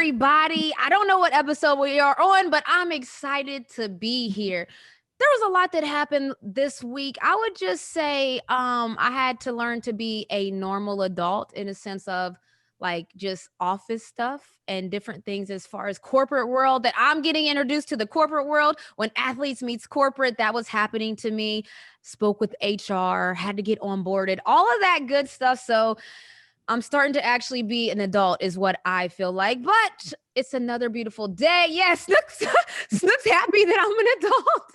everybody. I don't know what episode we are on, but I'm excited to be here. There was a lot that happened this week. I would just say I had to learn to be a normal adult in a sense of like just office stuff and different things as far as corporate world that I'm getting introduced to the corporate world. When athletes meets corporate, that was happening to me. Spoke with HR, had to get onboarded, all of that good stuff. So I'm starting to actually be an adult is what I feel like, but it's another beautiful day. Yes, Snook's happy that I'm an adult.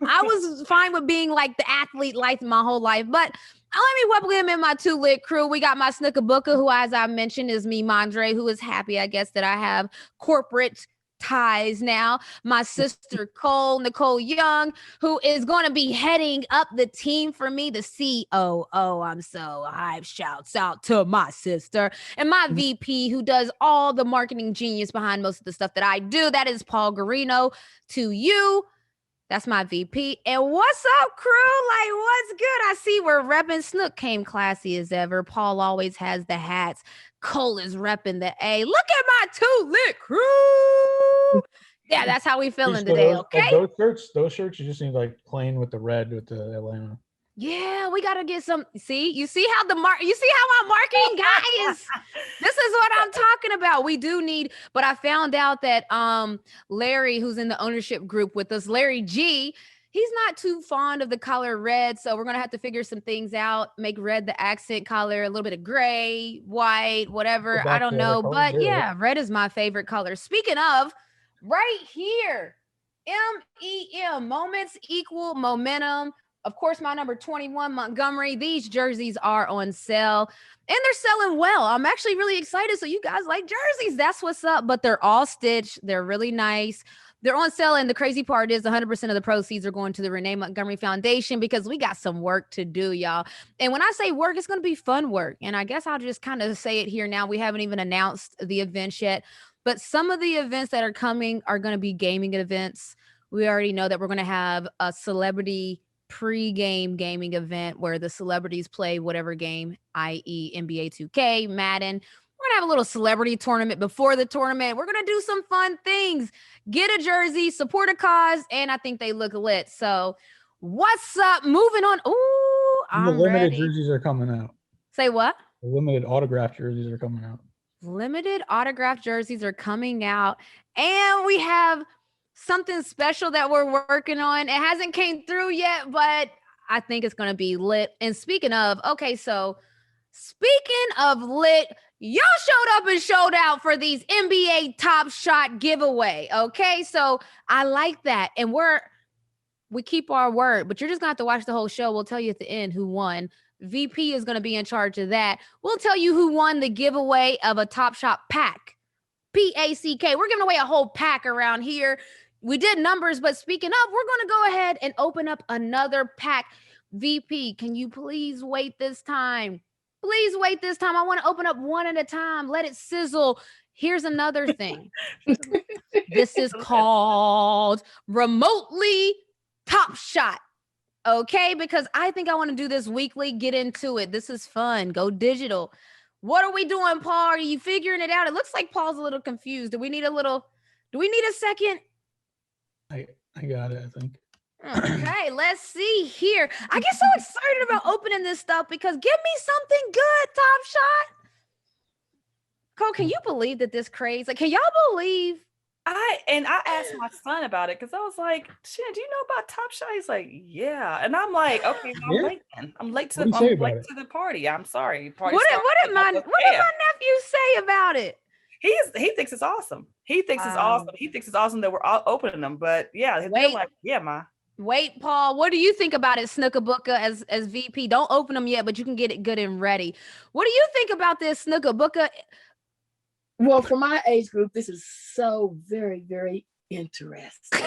I was fine with being like the athlete life my whole life, but let me welcome him in my two lit crew. We got my Snookabuka, who, as I mentioned, is me, Mondre, who is happy, I guess, that I have corporate ties now. My sister Nicole Young, who is going to be heading up the team for me, the COO. I'm so hyped. Shouts out to my sister. And my VP, who does all the marketing genius behind most of the stuff that I do. That is Paul Garino. To you, that's my VP. And what's up, crew? Like, what's good? I see we're repping. Snook came classy as ever. Paul always has the hats. Cole is repping the A. Look at my two lit crew. Yeah, that's how we feeling today, okay? Those shirts, you just need like plain with the red with the Atlanta. Yeah, we gotta get some. You see how my marketing guy is. This is what I'm talking about. We do need, but I found out that Larry, who's in the ownership group with us, Larry G, he's not too fond of the color red. So we're gonna have to figure some things out, make red the accent color, a little bit of gray, white, whatever. I don't know. But yeah, red is my favorite color. Speaking of, right here, MEM, moments equal momentum. Of course, my number 21, Montgomery. These jerseys are on sale and they're selling well. I'm actually really excited. So you guys like jerseys. That's what's up. But they're all stitched. They're really nice. They're on sale. And the crazy part is 100% of the proceeds are going to the Renee Montgomery Foundation because we got some work to do, y'all. And when I say work, it's going to be fun work. And I guess I'll just kind of say it here now. We haven't even announced the events yet. But some of the events that are coming are going to be gaming events. We already know that we're going to have a celebrity pre-game gaming event where the celebrities play whatever game, i.e. NBA 2K, Madden. We're gonna have a little celebrity tournament before the tournament. We're gonna do some fun things. Get a jersey, support a cause, and I think they look lit. So what's up? Moving on. Ooh, I'm the limited ready. Jerseys are coming out. Say what? The limited autograph jerseys are coming out. Limited autograph jerseys are coming out. And we have something special that we're working on. It hasn't came through yet, but I think it's going to be lit. And speaking of, speaking of lit, y'all showed up and showed out for these NBA Top Shot giveaway. Okay, so I like that. And we keep our word, but you're just going to have to watch the whole show. We'll tell you at the end who won. VP is going to be in charge of that. We'll tell you who won the giveaway of a Top Shot pack. PACK. We're giving away a whole pack around here. We did numbers, but speaking of, we're going to go ahead and open up another pack. VP, can you please wait this time? Please wait this time. I want to open up one at a time. Let it sizzle. Here's another thing. This is called Remotely Top Shot. Okay, because I think I want to do this weekly. Get into it. This is fun. Go digital. What are we doing, Paul? Are you figuring it out? It looks like Paul's a little confused. Do we need a second? I got it, I think. Okay, let's see here. I get so excited about opening this stuff because give me something good, Top Shot. Cole, can you believe that this craze? Like, can y'all believe? I asked my son about it because I was like, "Shit, do you know about Top Shot?" He's like, "Yeah," and I'm like, "Okay, I'm late. Then. I'm late to the party. I'm sorry." What did my nephew say about it? He thinks it's awesome. He thinks it's awesome. He thinks it's awesome that we're all opening them. But yeah, they're like, "Yeah, Ma." Wait, Paul, what do you think about it, Snookabuka, as VP? Don't open them yet, but you can get it good and ready. What do you think about this, Snookabuka? Well, for my age group, this is so very, very interesting.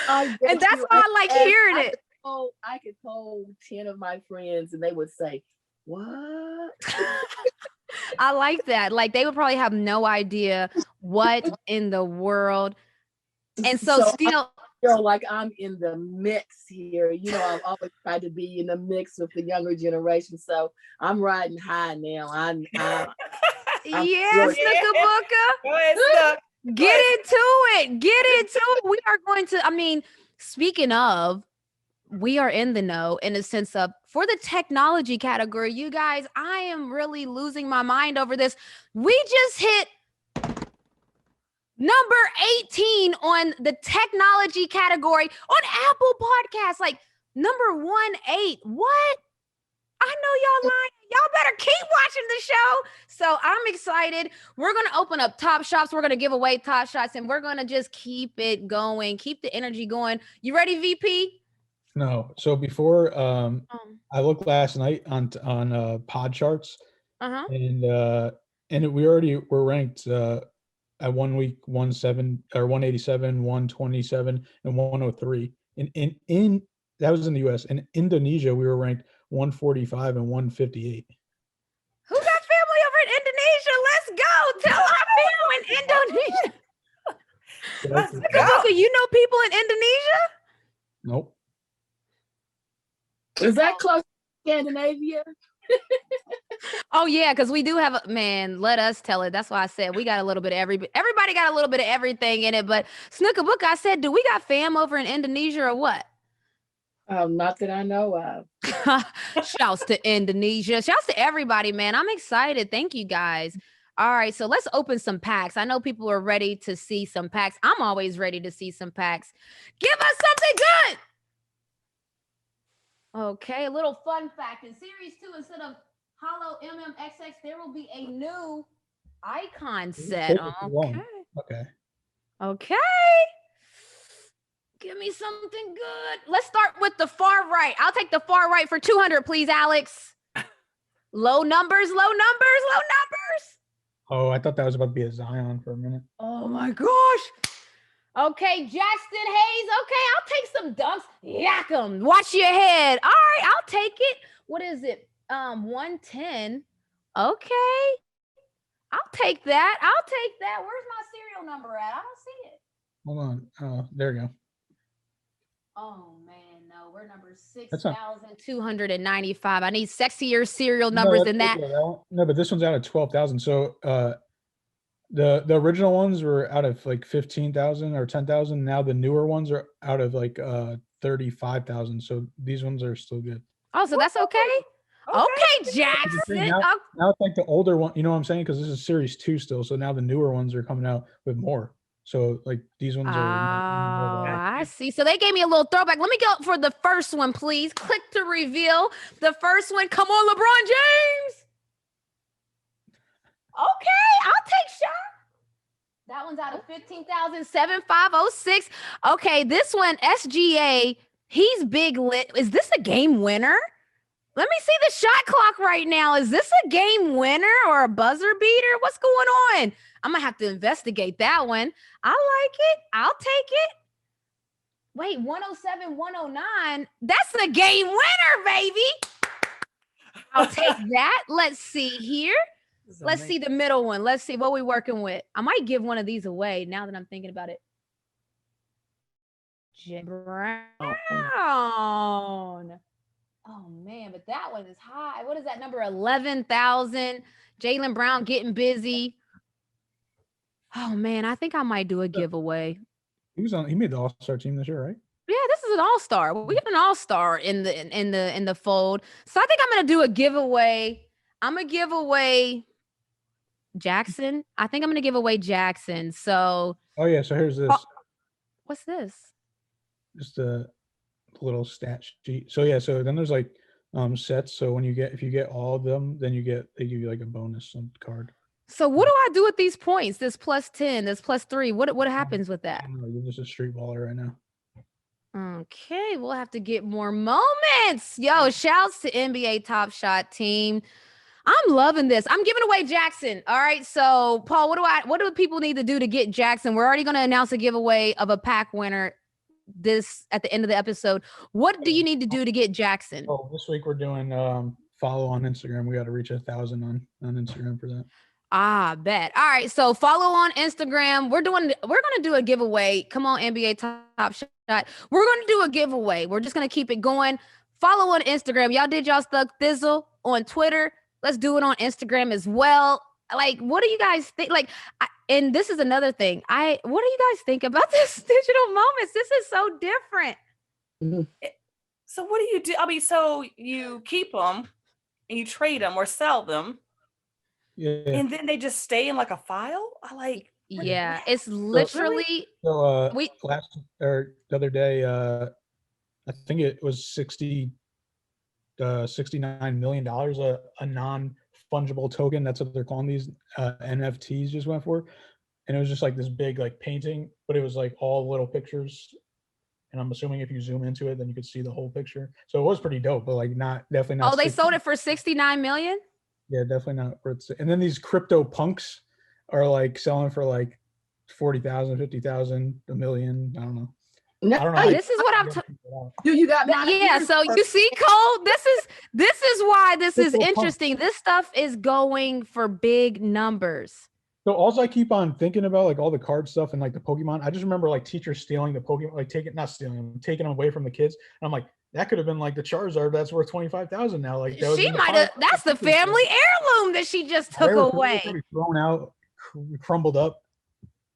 And that's why I like hearing it. I could poll 10 of my friends and they would say, what? I like that. Like they would probably have no idea what in the world. And so still I feel like I'm in the mix here. You know, I've always tried to be in the mix with the younger generation. So I'm riding high now. Yes, Snookabuka. Go ahead, Snook. Get into it. We are going to, I mean, speaking of, we are in the know in a sense of for the technology category, you guys, I am really losing my mind over this. We just hit number 18 on the technology category on Apple Podcasts, like number 18. What? I know y'all lying. Y'all better keep watching the show. So I'm excited. We're going to open up Top Shops. We're going to give away Top Shots, and we're going to just keep it going, keep the energy going. You ready, VP? No. So before, I looked last night on pod charts, and we already were ranked at 1 week 187, 127, and 103. In that was in the US. In Indonesia, we were ranked 145 and 158. Who got family over in Indonesia? Let's go. Tell our family in Indonesia. Let's go. You know people in Indonesia? Nope. Is that close to Scandinavia? Oh yeah, because we do have a man. Let us tell it. That's why I said we got a little bit of everybody got a little bit of everything in it. But Snookabook, I said, do we got fam over in Indonesia or what? Not that I know of. Shouts to Indonesia. Shouts to everybody, man. I'm excited. Thank you guys. All right, so let's open some packs. I know people are ready to see some packs. I'm always ready to see some packs. Give us something good. Okay, a little fun fact. In Series 2, instead of Hollow MMXX, there will be a new icon set. Okay. Okay. Give me something good. Let's start with the far right. I'll take the far right for 200, please, Alex. Low numbers. Oh, I thought that was about to be a Zion for a minute. Oh my gosh. Okay, Jackson Hayes. Okay, I'll take some dunks. Yak 'em. Watch your head. All right, I'll take it. What is it? 110. Okay. I'll take that. Where's my serial number at? I don't see it. Hold on. Oh, there we go. Oh man, no, we're number 6,295. I need sexier serial No, numbers than that. No, but this one's out of 12,000. So the original ones were out of like 15,000 or 10,000. Now the newer ones are out of like 35,000. So these ones are still good. Oh, so that's okay. Okay, Jackson. Now it's like the older one. You know what I'm saying? Because this is Series 2 still. So now the newer ones are coming out with more. So like these ones are. I see. So they gave me a little throwback. Let me go for the first one, please. Click to reveal the first one. Come on, LeBron James. Okay, I'll take shot. That one's out of 15,7506. Okay, this one, SGA, he's big lit. Is this a game winner? Let me see the shot clock right now. Is this a game winner or a buzzer beater? What's going on? I'm going to have to investigate that one. I like it. I'll take it. Wait, 107, 109. That's a game winner, baby. I'll take that. Let's see here. Let's see the middle one. Let's see what we're working with. I might give one of these away now that I'm thinking about it. Jim Brown. Oh, man, but that one is high. What is that number? 11,000. Jaylen Brown getting busy. Oh, man, I think I might do a giveaway. He made the All-Star team this year, right? Yeah, this is an all-star. We have an all-star in the fold. So I think I'm gonna do a giveaway. I'm gonna give away Jackson. I think I'm gonna give away Jackson. So oh yeah, so here's this. What's this? Just a little stat sheet. So yeah, so then there's like sets. So if you get all of them, then they give you like a bonus card. So what do I do with these points? This +10, this +3. What happens with that? You're just a street baller right now. Okay, we'll have to get more moments. Yo, shouts to NBA Top Shot team. I'm loving this. I'm giving away Jackson. All right. So Paul, what do people need to do to get Jackson? We're already going to announce a giveaway of a pack winner at the end of the episode. What do you need to do to get Jackson? Oh, this week we're doing follow on Instagram. We got to reach 1,000 on Instagram for that. Bet. All right. So follow on Instagram. We're going to do a giveaway. Come on, NBA Top Shot. We're going to do a giveaway. We're just going to keep it going. Follow on Instagram. Y'all did y'all stuck thizzle on Twitter. Let's do it on Instagram as well. Like, what do you guys think? Like, and this is another thing. What do you guys think about this digital moments? This is so different. So what do you do? I mean, so you keep them and you trade them or sell them. Yeah. And then they just stay in like a file? Yeah, it's literally last or the other day, I think it was $69 million, a non-fungible token. That's what they're calling these NFTs just went for. And it was just like this big like painting, but it was like all little pictures. And I'm assuming if you zoom into it, then you could see the whole picture. So it was pretty dope, but like definitely not. Oh, they sold it for 69 million? Yeah, definitely not worth it. And then these crypto punks are like selling for like 40,000, 50,000, $1 million. I don't know. I don't know. This is what I'm do you got yeah, so you see, Cole, this is why this is interesting. This stuff is going for big numbers. So also I keep on thinking about like all the card stuff and like the Pokemon. I just remember like teachers stealing the Pokemon, like taking them away from the kids. And I'm like, that could have been like the Charizard that's worth 25,000 now. Like she might have. That's the family heirloom that she just took away. Thrown out, crumbled up.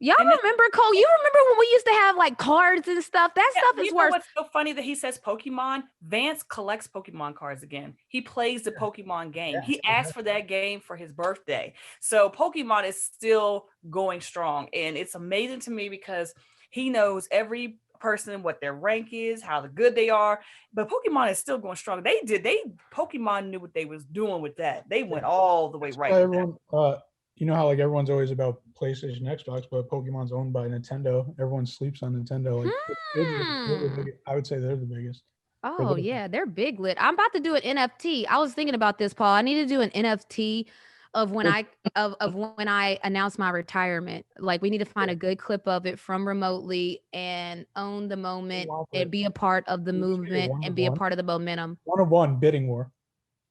Y'all remember, Cole? You remember when we used to have like cards and stuff? That stuff is worth. What's so funny that he says Pokemon? Vance collects Pokemon cards again. He plays the Pokemon game. He asked for that game for his birthday. So Pokemon is still going strong. And it's amazing to me because he knows every person, what their rank is, how good they are. But Pokemon is still going strong. Pokemon knew what they was doing with that. They went all the way right. Everyone, you know how like everyone's always about PlayStation, Xbox, but Pokemon's owned by Nintendo. Everyone sleeps on Nintendo. Like I would say they're the biggest. Oh yeah, they're big lit. I'm about to do an NFT. I was thinking about this, Paul. I need to do an NFT of when I announce my retirement. Like we need to find a good clip of it from Remotely and own the moment and be a part of the movement and be a part of the momentum. 1-on-1 bidding war.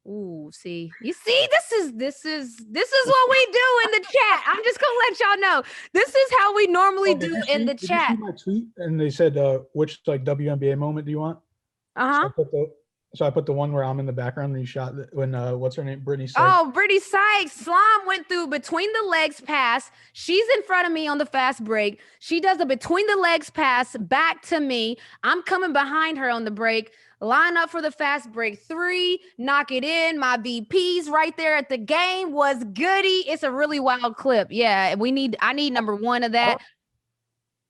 Ooh, see, this is what we do in the chat. I'm just gonna let y'all know. This is how we normally do in the chat. Did you see my tweet? And they said, which like WNBA moment do you want? So I put the one where I'm in the background and you shot when what's her name? Brittany Sykes. Oh, Brittany Sykes. Slime went through between the legs pass. She's in front of me on the fast break. She does a between the legs pass back to me. I'm coming behind her on the break. Line up for the fast break 3, knock it in. My VP's right there at the game was goody. It's a really wild clip. Yeah, I need number 1 of that.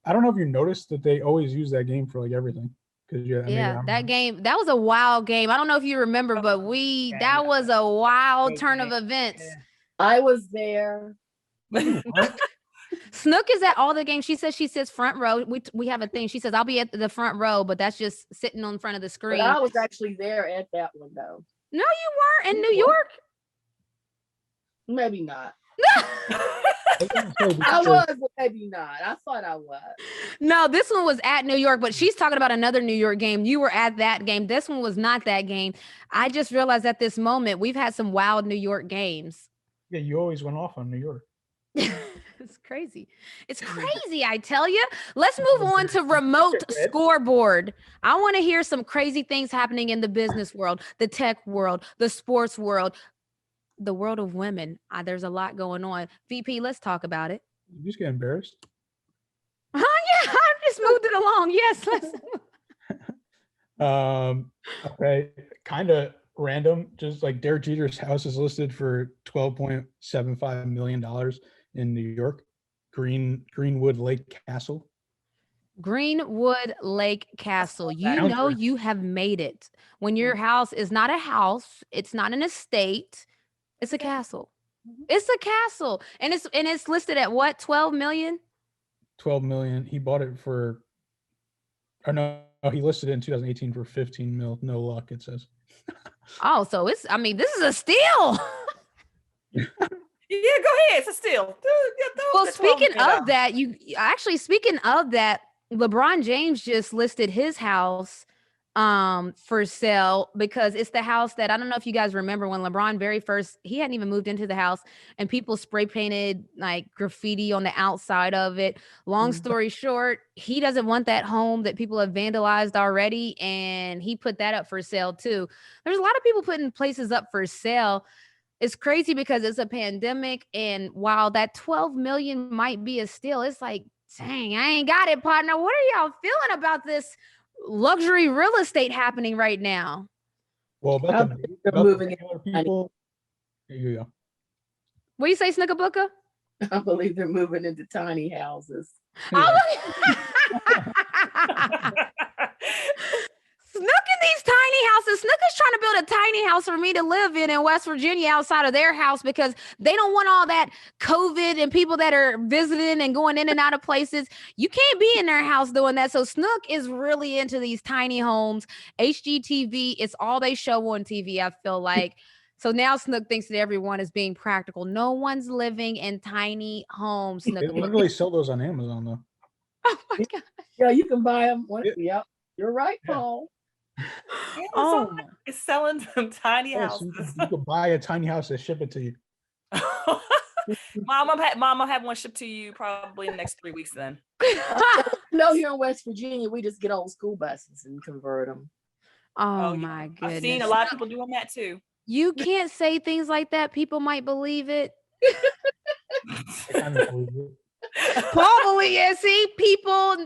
I don't know if you noticed that they always use that game for like everything. That game, that was a wild game. I don't know if you remember, but that was a wild turn of events. I was there. Snook is at all the games. She says she sits front row. We have a thing. She says, I'll be at the front row, but that's just sitting on front of the screen. But I was actually there at that one, though. No, you weren't in New York? Maybe not. I was, but maybe not. I thought I was. No, this one was at New York, but she's talking about another New York game. You were at that game. This one was not that game. I just realized at this moment, we've had some wild New York games. Yeah, you always went off on New York. It's crazy. It's crazy, I tell you. Let's move on to remote scoreboard. I want to hear some crazy things happening in the business world, the tech world, the sports world, the world of women. There's a lot going on. VP, let's talk about it. You just get embarrassed. Yeah, I just moved it along. Yes, let's. Okay, kind of random. Just like Derek Jeter's house is listed for $12.75 million in New York, Greenwood Lake Castle. Greenwood Lake Castle. You know you have made it. When your house is not a house, it's not an estate, it's a castle. It's a castle. And it's listed at what? 12 million? 12 million. He bought it for, or no, he listed it in 2018 for 15 mil. No luck, it says. Oh, so this is a steal. Yeah, go ahead. It's a steal. Well, speaking of that, LeBron James just listed his house for sale because it's the house that, I don't know if you guys remember when LeBron he hadn't even moved into the house and people spray painted like graffiti on the outside of it. Long story short, he doesn't want that home that people have vandalized already, and he put that up for sale too. There's a lot of people putting places up for sale. it's crazy because it's a pandemic, and while that 12 million might be a steal, it's like, dang, I ain't got it, partner. What are y'all feeling about this luxury real estate happening right now? Well, about the moving people. Here you go. What do you say, Snookabuka? I believe they're moving into tiny houses. Snook in these tiny houses. Snook is trying to build a tiny house for me to live in West Virginia outside of their house because they don't want all that COVID and people that are visiting and going in and out of places. You can't be in their house doing that. So Snook is really into these tiny homes. HGTV, it's all they show on TV, I feel like. So now Snook thinks that everyone is being practical. No one's living in tiny homes. They literally sell those on Amazon, though. Oh my God. Yeah, you can buy them. Yep, you're right, Paul. Oh, it's selling some tiny houses. You can buy a tiny house and ship it to you. Mom, I'll have one shipped to you probably in the next 3 weeks then. No, here in West Virginia, we just get old school buses and convert them. Oh my goodness. I've seen a lot of people doing that too. You can't say things like that. People might believe it. Paul believe it. See, people,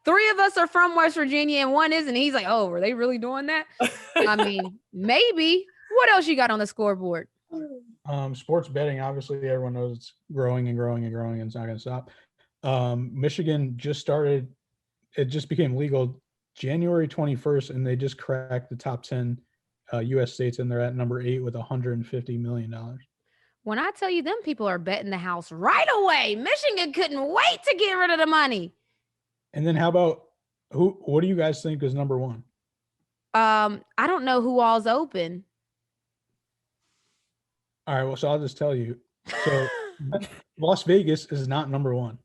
3 of us are from West Virginia and 1 isn't. He's like, oh, were they really doing that? I mean, maybe. What else you got on the scoreboard? Sports betting, obviously, everyone knows it's growing and growing and growing, and it's not going to stop. Michigan just started, it just became legal January 21st, and they just cracked the top 10 U.S. states, and they're at number 8 with $150 million. When I tell you, them people are betting the house right away. Michigan couldn't wait to get rid of the money. And then how about what do you guys think is number 1? I don't know who all's open. All right, well, so I'll just tell you. So Las Vegas is not number 1.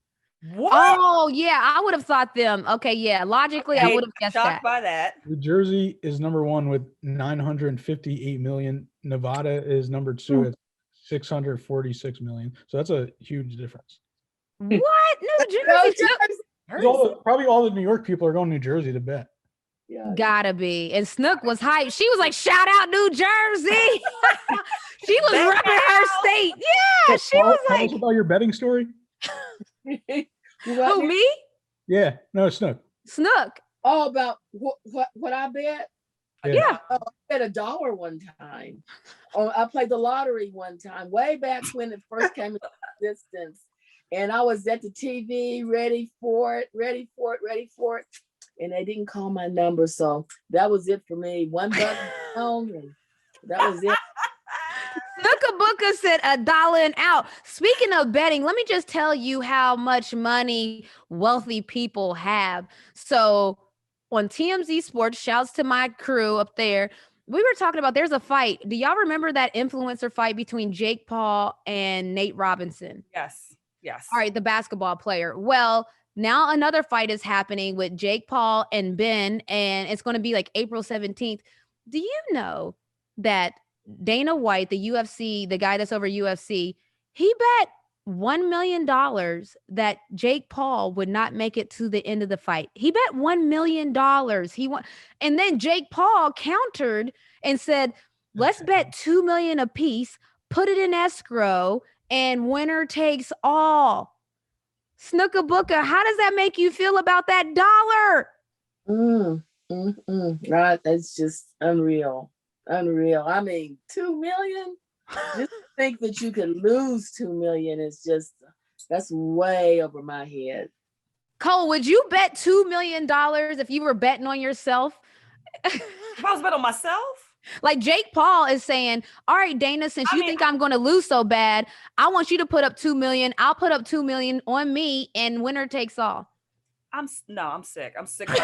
What? Oh, yeah, I would have thought them. Okay, yeah, logically, I would have guessed shocked by that. New Jersey is number 1 with 958 million. Nevada is number 2 at 646 million. So that's a huge difference. What? New Jersey? Probably all the New York people are going to New Jersey to bet. Yeah. Gotta be. And Snook was hyped. She was like, shout out New Jersey. She was repping her state. Yeah, she was like. Tell us about your betting story. Who, me? Yeah, no, Snook. Snook. Oh, about what I bet? Yeah. I bet $1 one time. I played the lottery one time, way back when it first came into existence. And I was at the TV, ready for it. And they didn't call my number. So that was it for me. $1 only. That was it. Snookabuka said $1 and out. Speaking of betting, let me just tell you how much money wealthy people have. So on TMZ Sports, shouts to my crew up there. We were talking about there's a fight. Do y'all remember that influencer fight between Jake Paul and Nate Robinson? Yes. All right, the basketball player. Well, now another fight is happening with Jake Paul and Ben, and it's going to be like April 17th. Do you know that Dana White, the UFC, the guy that's over UFC, he bet $1 million that Jake Paul would not make it to the end of the fight. He bet $1 million. And then Jake Paul countered and said, let's bet $2 million a piece, put it in escrow, and winner takes all. Snookabuka, how does that make you feel about that dollar? Right, that's just unreal. I mean, 2 million. Just think that you can lose 2 million is that's way over my head. Cole, would you bet $2 million if you were betting on yourself? If I was betting on myself? Like Jake Paul is saying, all right, Dana, since you think I'm going to lose so bad, I want you to put up 2 million. I'll put up 2 million on me and winner takes all. I'm sick. I'm sick of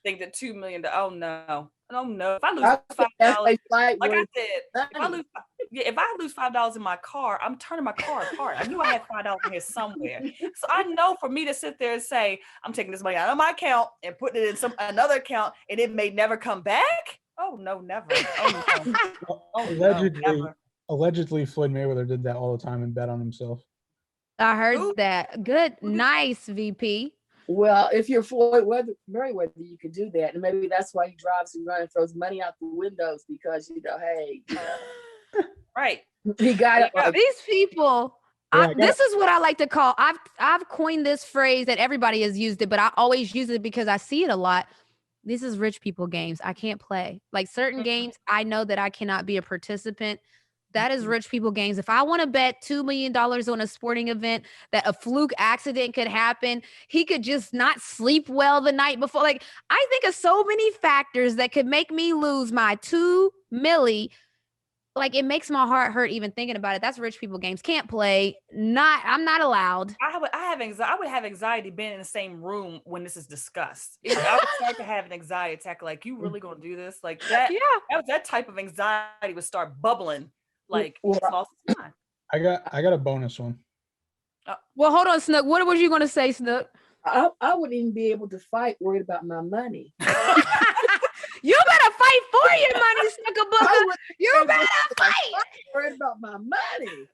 think that 2 million. Oh no. If I lose $5, like I said, if I lose $5 in my car, I'm turning my car apart. I knew I had $5 in here somewhere. So I know for me to sit there and say, I'm taking this money out of my account and putting it in another account and it may never come back. Oh no, never. Allegedly, Floyd Mayweather did that all the time and bet on himself. I heard that. Good. Nice, VP. Well, if you're Floyd Mayweather, you could do that. And maybe that's why he drives around and throws money out the windows because, hey. Right. He got it. These people. This is what I like to call. I've coined this phrase that everybody has used it, but I always use it because I see it a lot. This is rich people games. I can't play like certain games. I know that I cannot be a participant. That is rich people games. If I want to bet $2 million on a sporting event that a fluke accident could happen, he could just not sleep well the night before. Like, I think of so many factors that could make me lose my $2 million. Like, it makes my heart hurt even thinking about it. That's rich people games. Can't play. I'm not allowed. I would have anxiety being in the same room when this is discussed. I would start to have an anxiety attack. Like, you really gonna do this? Like that? Yeah. That type of anxiety would start bubbling. Like, it's lost its mind. I got a bonus one. Well, hold on, Snook. What was you gonna say, Snook? I wouldn't even be able to fight, worried about my money. You better fight for your money, Snooker. You better fight. Worried about my money.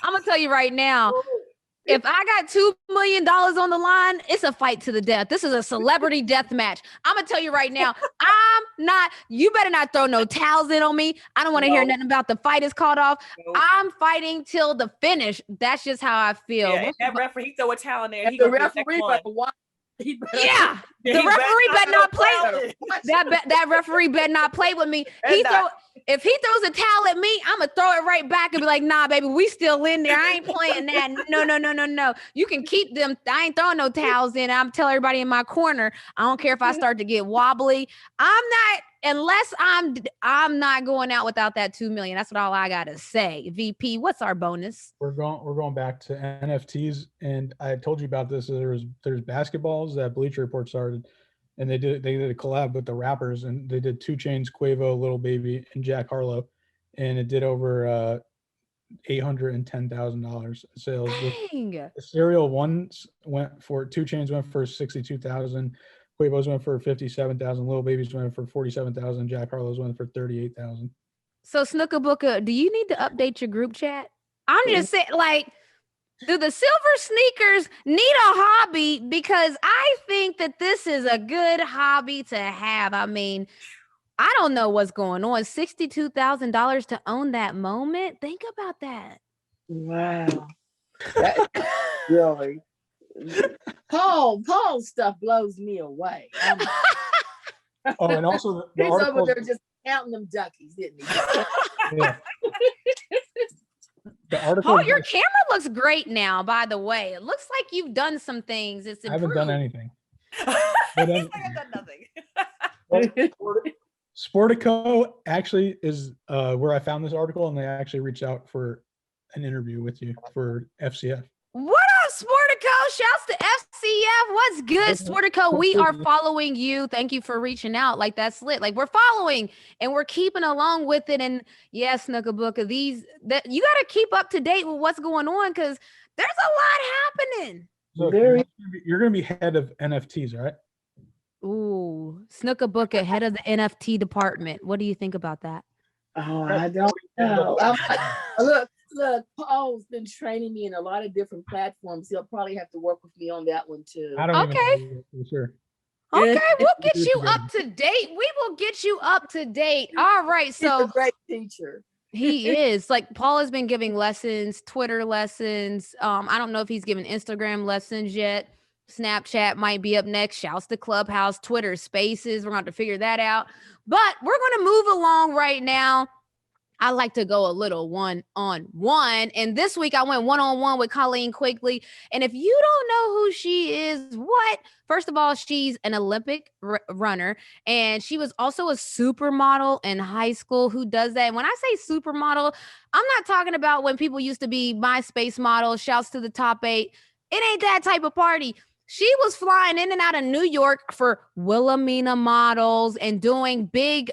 I'm gonna tell you right now. If I got $2 million on the line, it's a fight to the death. This is a celebrity death match. I'm gonna tell you right now. You better not throw no towels in on me. I don't want to hear nothing about the fight is called off. I'm fighting till the finish. That's just how I feel. Yeah, that referee, he throw a towel in there. And the referee, the referee better not play. That referee better not play with me. If he throws a towel at me, I'm gonna throw it right back and be like, nah, baby, we still in there. I ain't playing that. No. You can keep them. I ain't throwing no towels in. I'm telling everybody in my corner. I don't care if I start to get wobbly. Unless I'm not going out without that $2 million. That's all I gotta say. VP, what's our bonus? We're going back to NFTs, and I told you about this. There's basketballs that Bleacher Report started, and they did a collab with the rappers, and they did 2 Chainz, Quavo, Lil Baby, and Jack Harlow, and it did over $810,000 sales. Dang. The serial ones went for 2 Chainz went for 62,000. Quavo's went for 57,000. Lil Baby's went for 47,000. Jack Harlow's went for 38,000. So Snooker Booker, do you need to update your group chat? I'm just saying, like, do the silver sneakers need a hobby? Because I think that this is a good hobby to have. I mean, I don't know what's going on. $62,000 to own that moment. Think about that. Wow. Really. Paul's stuff blows me away. And also he's over there just counting them duckies, didn't he? Yeah. The article. Oh, your camera looks great now, by the way. It looks like you've done some things. It's improved. I haven't done anything. I've done nothing. Sportico actually is where I found this article, and they actually reached out for an interview with you for FCF. What up, Sportico? Shouts to FCF. What's good, Sportico? We are following you. Thank you for reaching out. Like, that's lit. Like, we're following and we're keeping along with it. And yes, Snooker Booker, you got to keep up to date with what's going on because there's a lot happening. So you're going to be head of NFTs, right? Ooh, Snooker Booker, head of the NFT department. What do you think about that? Oh, I don't know. Look, Paul's been training me in a lot of different platforms. He'll probably have to work with me on that one too. Okay. Sure. Okay, we'll get you up to date. We will get you up to date. All right. So he's a great teacher. He is. Like, Paul has been giving lessons, Twitter lessons. I don't know if he's giving Instagram lessons yet. Snapchat might be up next. Shouts to Clubhouse, Twitter Spaces. We're going to have to figure that out. But we're going to move along right now. I like to go a little one-on-one. And this week I went one-on-one with Colleen Quigley. And if you don't know who she is, first of all, she's an Olympic runner. And she was also a supermodel in high school. Who does that? And when I say supermodel, I'm not talking about when people used to be MySpace models, shouts to the top 8. It ain't that type of party. She was flying in and out of New York for Wilhelmina models and doing big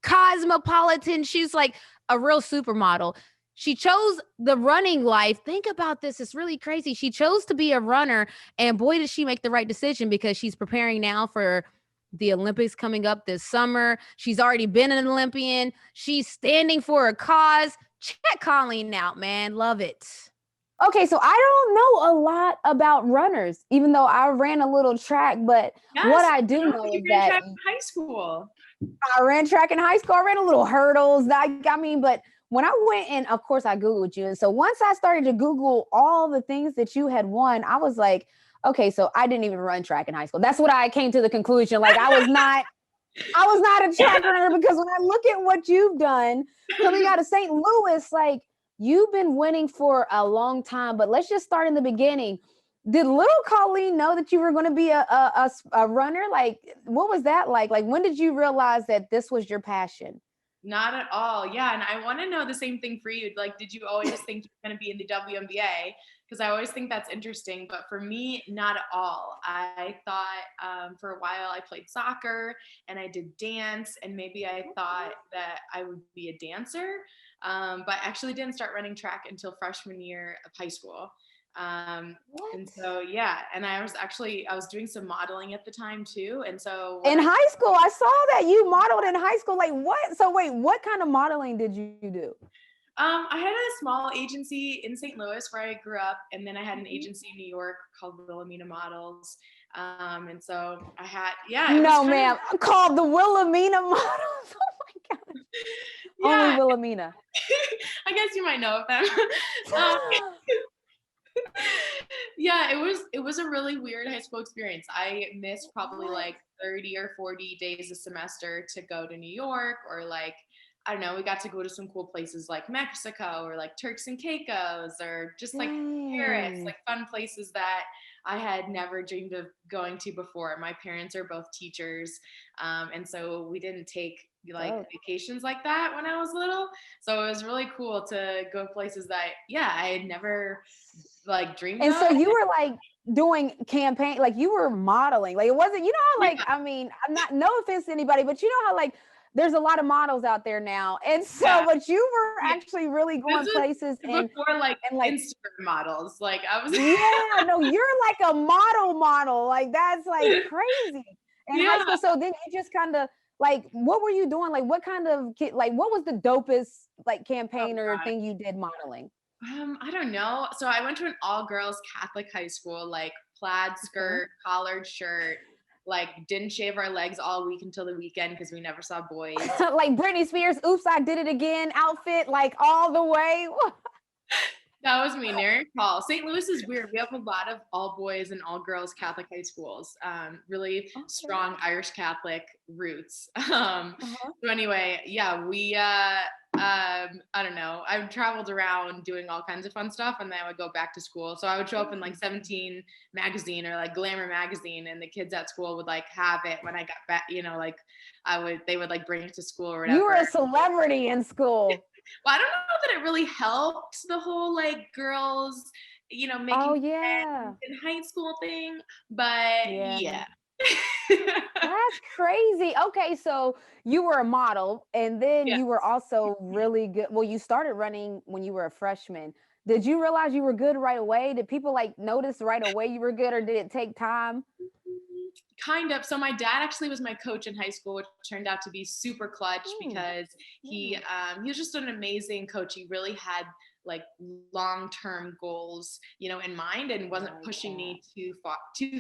cosmopolitan. She's like a real supermodel. She chose the running life. Think about this. It's really crazy. She chose to be a runner, and boy, did she make the right decision because she's preparing now for the Olympics coming up this summer. She's already been an Olympian. She's standing for a cause. Check Colleen out, man. Love it. Okay, so I don't know a lot about runners, even though I ran a little track, but what I do know is that track in high school. I ran track in high school. I ran a little hurdles. But when I went and of course I Googled you. And so once I started to Google all the things that you had won, I was like, okay, so I didn't even run track in high school. That's what I came to the conclusion. Like I was not a track runner, because when I look at what you've done coming out of St. Louis, like you've been winning for a long time. But let's just start in the beginning. Did little Colleen know that you were going to be a runner? Like, what was that like? Like, when did you realize that this was your passion? Not at all. Yeah. And I want to know the same thing for you. Like, did you always think you're going to be in the WNBA? Because I always think that's interesting. But for me, not at all. I thought for a while I played soccer and I did dance. And maybe I thought that I would be a dancer. But I actually didn't start running track until freshman year of high school. And so and I was doing some modeling at the time too, and so in high school I saw that you modeled in high school. Like what? So wait, what kind of modeling did you do? I had a small agency in St. Louis where I grew up, and then I had an agency in New York called Wilhelmina Models, and so I had no ma'am called the Wilhelmina Models. Oh my god. Only Wilhelmina. I guess you might know of them. It was a really weird high school experience. I missed probably like 30 or 40 days a semester to go to New York, or like, I don't know, we got to go to some cool places like Mexico or like Turks and Caicos, or just like Paris, like fun places that I had never dreamed of going to before. My parents are both teachers. And so we didn't take like vacations like that when I was little. So it was really cool to go places that, I had never like dreamed of. And so you were like doing campaign, like you were modeling, like it wasn't, you know how like, I mean, I'm not, no offense to anybody, but you know how like there's a lot of models out there now. And so, but you were actually really going places and before like Instagram models, like I was. No, you're like a model. Like that's like crazy. In high school. So then you just kind of like, what were you doing? Like what kind of like, what was the dopest like campaign or thing you did modeling? I don't know. So I went to an all-girls Catholic high school, like plaid skirt, collared shirt, like didn't shave our legs all week until the weekend because we never saw boys. Like Britney Spears, oops, I did it again outfit, like all the way. That was me, Nary Paul. St. Louis is weird. We have a lot of all boys and all girls Catholic high schools. Really strong Irish Catholic roots. So anyway, we I don't know. I traveled around doing all kinds of fun stuff, and then I would go back to school. So I would show up in like 17 magazine or like Glamour magazine, and the kids at school would like have it when I got back, like they would like bring it to school or whatever. You were a celebrity in school. Well, I don't know that it really helped the whole like girls, making friends in high school thing, but That's crazy. Okay, so you were a model, and then you were also really good. Well, you started running when you were a freshman. Did you realize you were good right away? Did people like notice right away you were good, or did it take time? Kind of. So my dad actually was my coach in high school, which turned out to be super clutch because he was just an amazing coach. He really had like long-term goals, in mind, and wasn't pushing me too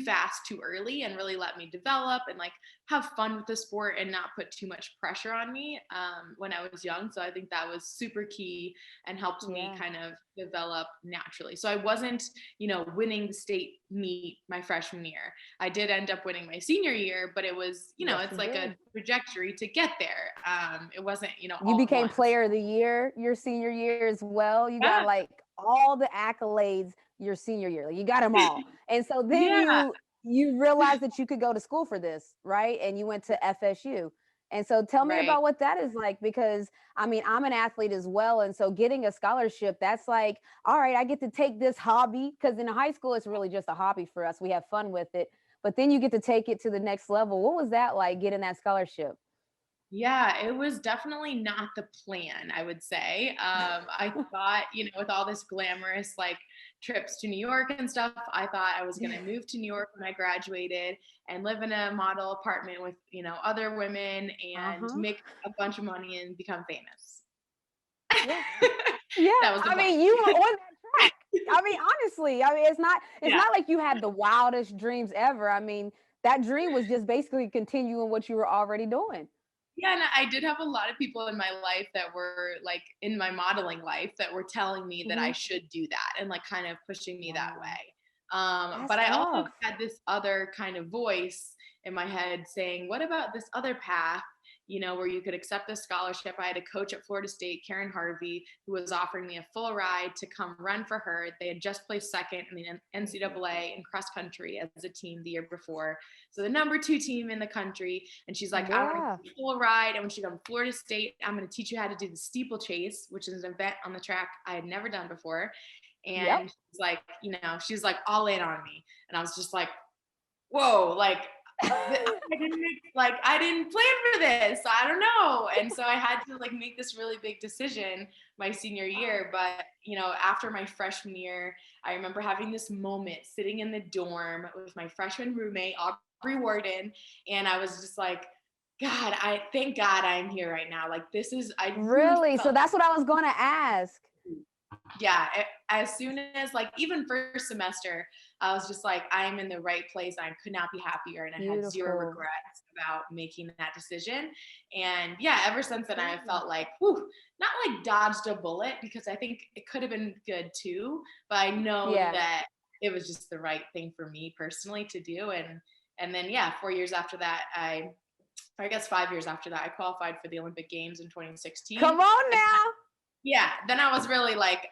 fast, too early, and really let me develop and like have fun with the sport and not put too much pressure on me when I was young. So I think that was super key and helped me kind of develop naturally. So I wasn't, winning the state meet my freshman year. I did end up winning my senior year, but it was, it's like a trajectory to get there. It wasn't, you became player of the year your senior year as well. You got like all the accolades your senior year. Like, you got them all. And so then you realized that you could go to school for this, right? And you went to FSU. And so tell me about what that is like, because I mean, I'm an athlete as well. And so getting a scholarship, that's like, all right, I get to take this hobby, because in high school, it's really just a hobby for us. We have fun with it, but then you get to take it to the next level. What was that like, getting that scholarship? Yeah, it was definitely not the plan, I would say. I thought, with all this glamorous like trips to New York and stuff, I thought I was going to move to New York when I graduated and live in a model apartment with, other women and make a bunch of money and become famous. Yeah, that was I mean, you were on that track. I mean, honestly, I mean, it's not like you had the wildest dreams ever. I mean, that dream was just basically continuing what you were already doing. Yeah, and I did have a lot of people in my life that were like in my modeling life that were telling me that I should do that and like kind of pushing me that way. But I also had this other kind of voice in my head saying, what about this other path, you know, where you could accept a scholarship? I had a coach at Florida State, Karen Harvey, who was offering me a full ride to come run for her. They had just placed second in the NCAA in cross country as a team the year before. So the number 2 team in the country. And she's like, I want to full ride. And when she comes to Florida State, I'm going to teach you how to do the steeplechase, which is an event on the track I had never done before. And she's like, you know, she's like all in on me. And I was just like, whoa, like, I didn't plan for this. I don't know. And so I had to like make this really big decision my senior year. But, you know, after my freshman year, I remember having this moment sitting in the dorm with my freshman roommate, Aubrey Warden. And I was just like, God, thank God I'm here right now. Like this is, really? So that's what I was going to ask. Yeah. As soon as like, even first semester, I was just like, I'm in the right place. I could not be happier. And I had zero regrets about making that decision. And yeah, ever since then, I felt like, not like dodged a bullet, because I think it could have been good too. But I know that it was just the right thing for me personally to do. And then, 4 years after that, I guess 5 years after that, I qualified for the Olympic Games in 2016. Come on now. Yeah. Then I was really like,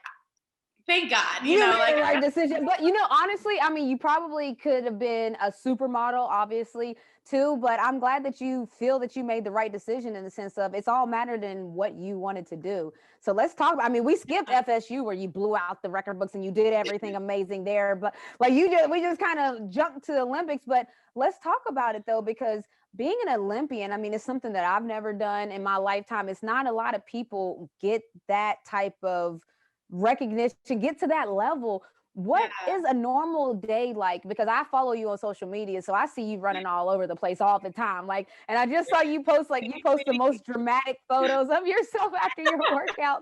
thank God, you know, like the right decision. But you know, honestly, I mean, you probably could have been a supermodel, obviously, too. But I'm glad that you feel that you made the right decision in the sense of it's all mattered in what you wanted to do. So let's talk about, I mean, we skipped FSU where you blew out the record books and you did everything amazing there. But like we just kind of jumped to the Olympics. But let's talk about it though, because being an Olympian, I mean, it's something that I've never done in my lifetime. It's not a lot of people get that type of recognition, get to that level. What is a normal day like? Because I follow you on social media, so I see you running all over the place all the time. Like, and I just saw you post the most dramatic photos of yourself after your workouts.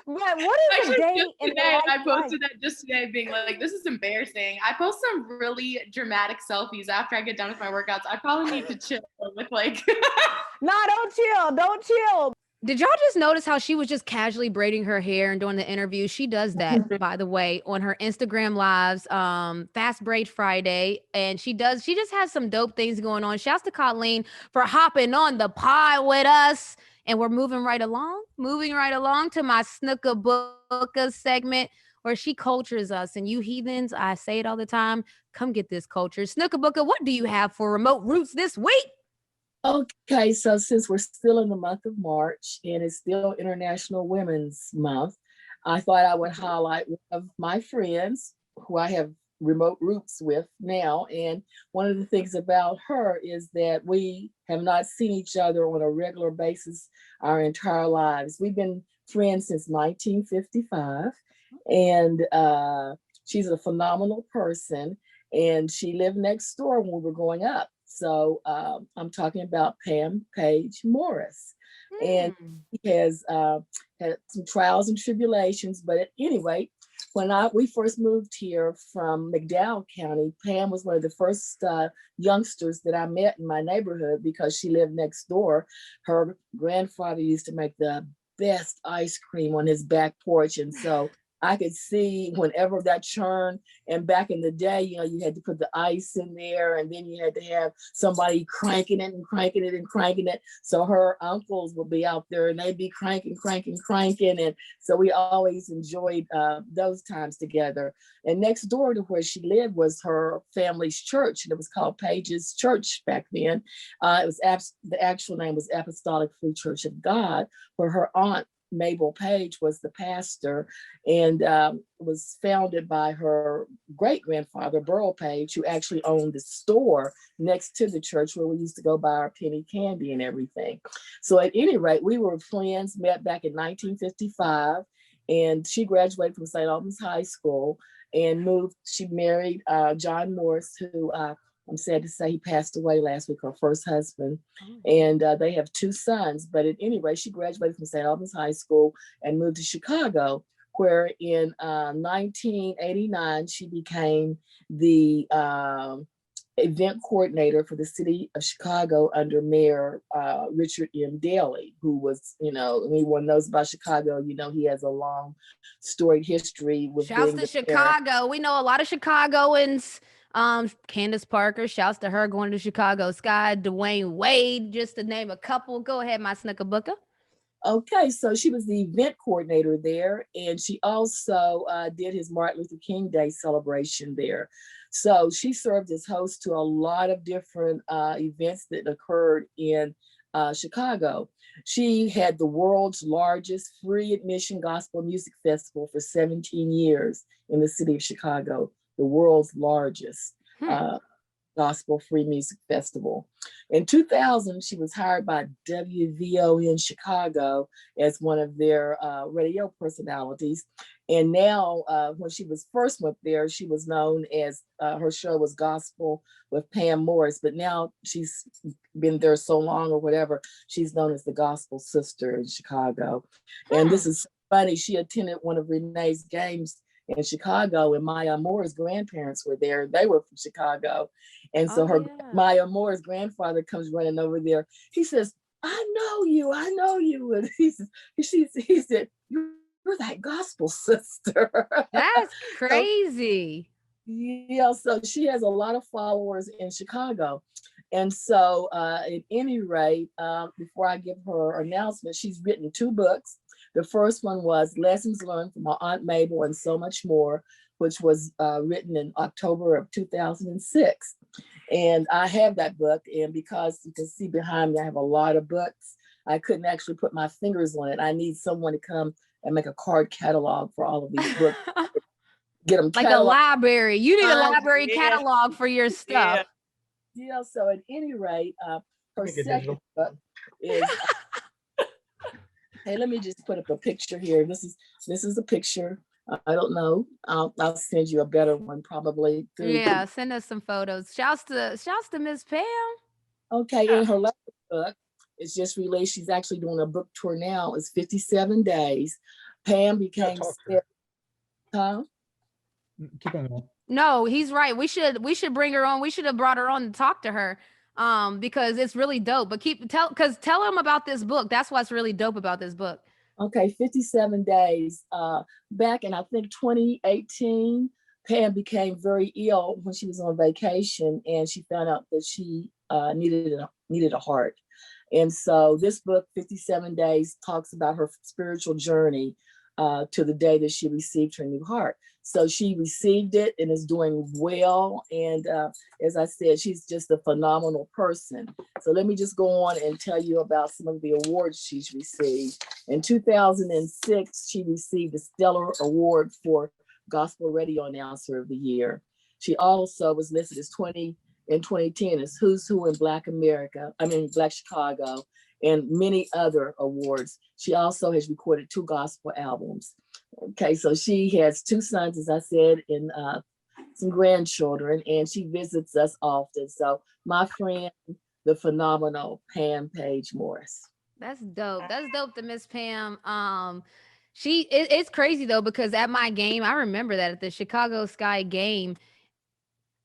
But what is a day in today? I posted that just today, being like, this is embarrassing. I post some really dramatic selfies after I get done with my workouts. I probably need to chill with like. No, don't chill. Did y'all just notice how she was just casually braiding her hair and doing the interview? She does that, by the way, on her Instagram lives, Fast Braid Friday. And she just has some dope things going on. Shouts to Colleen for hopping on the pod with us. And we're moving right along to my Snooker Booker segment where she cultures us. And you heathens, I say it all the time, come get this culture. Snooker Booker, what do you have for Remote Roots this week? Okay, so since we're still in the month of March and it's still International Women's Month, I thought I would highlight one of my friends who I have remote roots with now. And one of the things about her is that we have not seen each other on a regular basis our entire lives. We've been friends since 1955, and she's a phenomenal person. And she lived next door when we were growing up. So I'm talking about Pam Page Morris. And he has had some trials and tribulations. But at any rate, when we first moved here from McDowell County, Pam was one of the first youngsters that I met in my neighborhood because she lived next door. Her grandfather used to make the best ice cream on his back porch. And so I could see whenever that churn, and back in the day, you know, you had to put the ice in there and then you had to have somebody cranking it and cranking it and cranking it. So her uncles would be out there and they'd be cranking. And so we always enjoyed those times together. And next door to where she lived was her family's church, and it was called Page's Church back then. It was the actual name was Apostolic Free Church of God, where her aunt Mabel Page was the pastor, and was founded by her great-grandfather, Burl Page, who actually owned the store next to the church where we used to go buy our penny candy and everything. So at any rate, we were friends, met back in 1955, and she graduated from St. Albans High School and she married John Morris, who I'm sad to say he passed away last week, her first husband. And they have two sons. But at any rate, she graduated from St. Albans High School and moved to Chicago where in 1989, she became the event coordinator for the city of Chicago under Mayor Richard M. Daley, who was, anyone knows about Chicago, he has a long storied history with shouts being to the Chicago. mayor. We know a lot of Chicagoans. Candace Parker, shouts to her going to Chicago Sky, Dwayne Wade, just to name a couple. Go ahead, my Snooker. Okay, so she was the event coordinator there, and she also did his Martin Luther King Day celebration there. So she served as host to a lot of different events that occurred in Chicago. She had the world's largest free admission gospel music festival for 17 years in the city of Chicago, the world's largest gospel free music festival. In 2000, she was hired by WVON Chicago as one of their radio personalities. And now, when she was first went there, she was known as, her show was Gospel with Pam Morris, but now she's been there so long or whatever, she's known as the Gospel Sister in Chicago. And this is funny, she attended one of Renee's games in Chicago, and Maya Moore's grandparents were there. They were from Chicago. And so Maya Moore's grandfather comes running over there. He says, I know you. And he said, you're that gospel sister. That's crazy. Yeah, so she has a lot of followers in Chicago. And so at any rate, before I give her announcement, she's written 2 books. The first one was Lessons Learned from My Aunt Mabel and So Much More, which was written in October of 2006. And I have that book. And because you can see behind me, I have a lot of books. I couldn't actually put my fingers on it. I need someone to come and make a card catalog for all of these books. Get them like cataloged. A library. You need a library catalog for your stuff. Yeah, so at any rate, her second book is... Hey, let me just put up a picture here. This is a picture. I don't know. I'll send you a better one probably. Yeah, send us some photos. Shouts to Miss Pam. Okay, in her latest book, it's just released. She's actually doing a book tour now. It's 57 days. Pam became... Huh? Keep on. No, he's right. We should bring her on. We should have brought her on to talk to her. Because it's really dope. But tell them about this book. That's what's really dope about this book. Okay, 57 days. Back in I think 2018, Pam became very ill when she was on vacation, and she found out that she needed a heart. And so this book, 57 Days, talks about her spiritual journey to the day that she received her new heart. So she received it and is doing well. And as I said, she's just a phenomenal person. So let me just go on and tell you about some of the awards she's received. In 2006, she received the Stellar Award for Gospel Radio Announcer of the Year. She also was listed as in 2010 as Who's Who in Black Chicago, and many other awards. She also has recorded 2 gospel albums. Okay, so she has 2 sons, as I said, and some grandchildren, and she visits us often. So my friend, the phenomenal Pam Page Morris. That's dope. That's dope to Miss Pam. It's crazy though, because at my game, I remember that at the Chicago Sky game,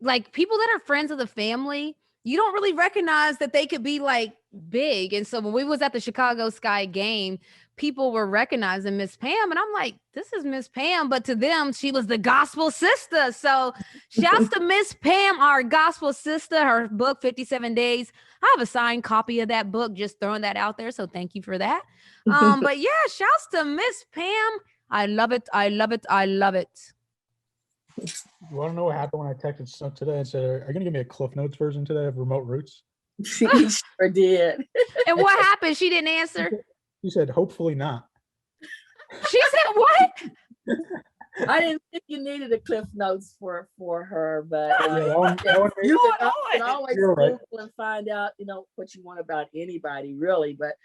like people that are friends of the family, you don't really recognize that they could be like big. And so when we was at the Chicago Sky game, people were recognizing Miss Pam, and I'm like, this is Miss Pam, but to them, she was the gospel sister. So shouts to Miss Pam, our gospel sister, her book, 57 Days. I have a signed copy of that book, just throwing that out there. So thank you for that. But yeah, shouts to Miss Pam. I love it. I love it. I love it. You want to know what happened when I texted Snook today and said, are you going to give me a Cliff Notes version today of Remote Roots? She sure did. And what happened? She didn't answer? She said, hopefully not. She said what? I didn't think you needed a Cliff Notes for her, but you can always Google and find out, what you want about anybody, really. But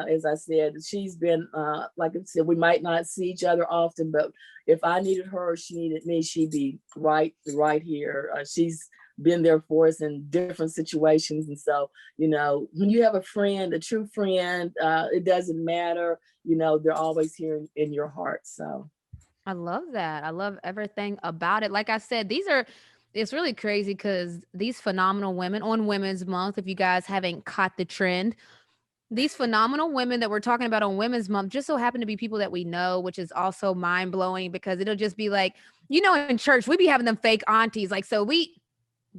as I said, she's been, like I said, we might not see each other often, but if I needed her or she needed me, she'd be right here. She's been there for us in different situations. And so, when you have a friend, a true friend, it doesn't matter, they're always here in your heart. So. I love that. I love everything about it. Like I said, it's really crazy because these phenomenal women on Women's Month, if you guys haven't caught the trend, these phenomenal women that we're talking about on Women's Month just so happen to be people that we know, which is also mind blowing because it'll just be like, in church, we be having them fake aunties. Like, so